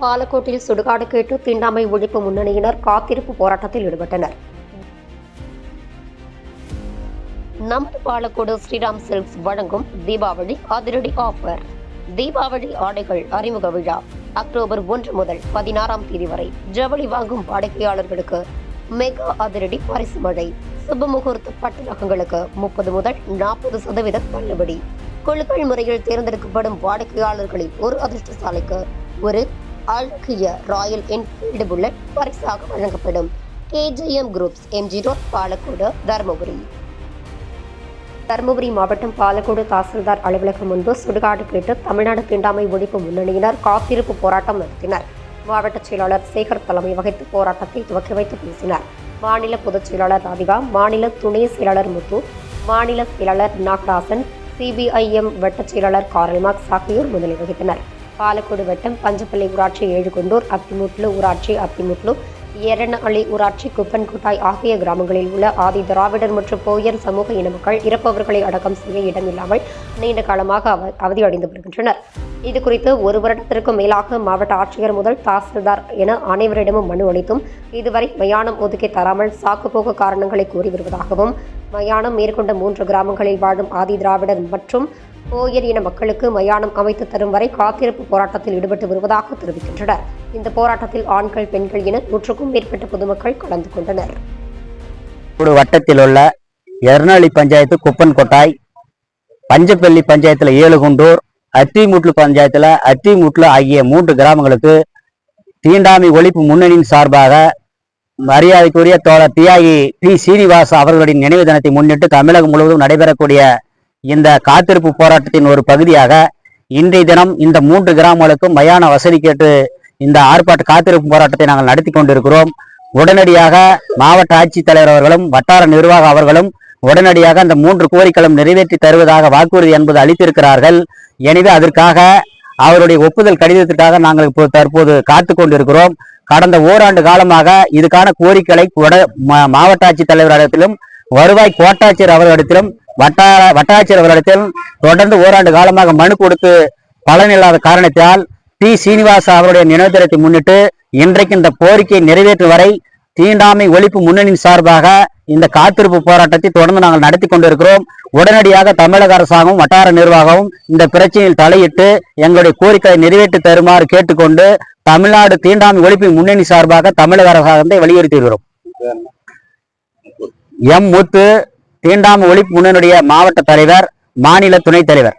பாலக்கோட்டில் சுடுகாடு கேட்டு தீண்டாமை ஒழிப்பு முன்னணியினர் காத்திருப்பு போராட்டத்தில் ஈடுபட்டனர். நமது பாலக்கோடு ஸ்ரீராம் சில்க்ஸ் வழங்கும் தீபாவளி அதிரடி ஆஃபர். தீபாவளி ஆடைகள் அறிமுக விழா அக்டோபர் 1 முதல் 16ஆம் தேதி வரை. ஜவுளி வாங்கும் வாடிக்கையாளர்களுக்கு மெகா அதிரடி பரிசு மழை. சுபமுகூர்த்த பட்டு ரகங்களுக்கு 30 முதல் 40% தள்ளுபடி. குழுக்கள் முறையில் தேர்ந்தெடுக்கப்படும் வாடிக்கையாளர்களில் ஒரு அதிர்ஷ்டசாலிக்கு ஒரு அழகிய ராயல் என்ஃபீல்டு புல்லட் பரிசாக வழங்கப்படும். KJM groups, MG road, Palacode, Dharmapuri. Dharmapuri மாவட்டம் பாலக்கோடு தாசில்தார் அலுவலகம் முன்பு சுடுகாடு கேட்டு தமிழ்நாடு தீண்டாமை ஒழிப்பு முன்னணியினர் காத்திருப்பு போராட்டம் நடத்தினர். மாவட்ட செயலாளர் சேகர் தலைமை வகித்து போராட்டத்தை துவக்கி வைத்து பேசினார். மாநில பொதுச் செயலாளர் ராதிகா, மாநில துணை செயலாளர் முத்து, மாநில செயலாளர் நாகராசன், CBIM வட்டச் செயலாளர் காரல் மார்க்ஸ் ஆகியோர் முன்னிலை வகித்தனர். பாலக்கோடு வட்டம் பஞ்சப்பள்ளி ஊராட்சி, ஏழுகுண்டூர், அத்திமுட்லு ஊராட்சி, அத்திமுட்லு, எரணஅளி ஊராட்சி, குப்பன்குட்டாய் ஆகிய கிராமங்களில் உள்ள ஆதி திராவிடர் மற்றும் போயர் சமூக இன மக்கள் இறப்பவர்களை அடக்கம் செய்ய இடமில்லாமல் நீண்ட காலமாக அவதியடைந்து வருகின்றனர். இதுகுறித்து 1 வருடத்திற்கும் மேலாக மாவட்ட ஆட்சியர் முதல் தாசில்தார் என அனைவரிடமும் மனு அளித்தும் இதுவரை மயானம் ஒதுக்கி தராமல் சாக்குப்போக்கு காரணங்களை கூறி வருவதாகவும், மயானம் மேற்கொண்ட 3 கிராமங்களில் வாழும் ஆதி திராவிடர் மற்றும் போயர் இன மக்களுக்கு மயானம் அமைத்து தரும் வரை காத்திருப்பு போராட்டத்தில் ஈடுபட்டு வருவதாக தெரிவிக்கின்றனர். இந்த போராட்டத்தில் ஆண்கள், பெண்கள் என 100க்கும் மேற்பட்ட பொதுமக்கள் கலந்து கொண்டனர். வட்டத்தில் உள்ள எரணஅளி பஞ்சாயத்து, குப்பன்கொட்டாய், பஞ்சப்பள்ளி பஞ்சாயத்துல ஏழுகுண்டூர், அத்திமுட்லு பஞ்சாயத்துல அத்திமுட்லு ஆகிய 3 கிராமங்களுக்கு தீண்டாமை ஒழிப்பு முன்னணியின் சார்பாக மரியாதைக்குரிய தோழர் தியாகி P. சீனிவாஸ் அவர்களின் நினைவு தினத்தை முன்னிட்டு தமிழகம் முழுவதும் நடைபெறக்கூடிய இந்த காத்திருப்பு போராட்டத்தின் ஒரு பகுதியாக இன்றைய தினம் இந்த 3 கிராமங்களுக்கும் மயான வசதி கேட்டு இந்த ஆர்ப்பாட்ட காத்திருப்பு போராட்டத்தை நாங்கள் நடத்தி கொண்டிருக்கிறோம். உடனடியாக மாவட்ட ஆட்சித்தலைவர் அவர்களும் வட்டார நிர்வாக அவர்களும் உடனடியாக அந்த 3 கோரிக்கைகளும் நிறைவேற்றி தருவதாக வாக்குறுதி என்பது அளித்திருக்கிறார்கள். எனவே அதற்காக அவருடைய ஒப்புதல் கடிதத்திற்காக நாங்கள் தற்போது காத்து கொண்டிருக்கிறோம். கடந்த ஓராண்டு காலமாக இதுக்கான கோரிக்கைகளை மாவட்ட ஆட்சித்தலைவரிடத்திலும் வருவாய் கோட்டாட்சியர் அவர்களிடத்திலும் வட்டாட்சியர் அவர்களிடத்திலும் தொடர்ந்து ஓராண்டு காலமாக மனு கொடுத்து பலனில்லாத காரணத்தால் P. சீனிவாஸ் அவருடைய நினைவு தினத்தை முன்னிட்டு இன்றைக்கு இந்த கோரிக்கையை நிறைவேற்றும் வரை தீண்டாமை ஒழிப்பு முன்னணியின் சார்பாக இந்த காத்திருப்பு போராட்டத்தை தொடர்ந்து நாங்கள் நடத்தி கொண்டிருக்கிறோம். உடனடியாக தமிழக அரசாங்கமும் வட்டார நிர்வாகமும் இந்த பிரச்சனையில் தலையிட்டு எங்களுடைய கோரிக்கையை நிறைவேற்றி தருமாறு கேட்டுக்கொண்டு தமிழ்நாடு தீண்டாமை ஒழிப்பு முன்னணி சார்பாக தமிழக அரசாங்கத்தை வலியுறுத்தி வருகிறோம். M. முத்து, தீண்டாமை ஒழிப்பு முன்னணியுடைய மாவட்ட தலைவர், மாநில துணைத் தலைவர்.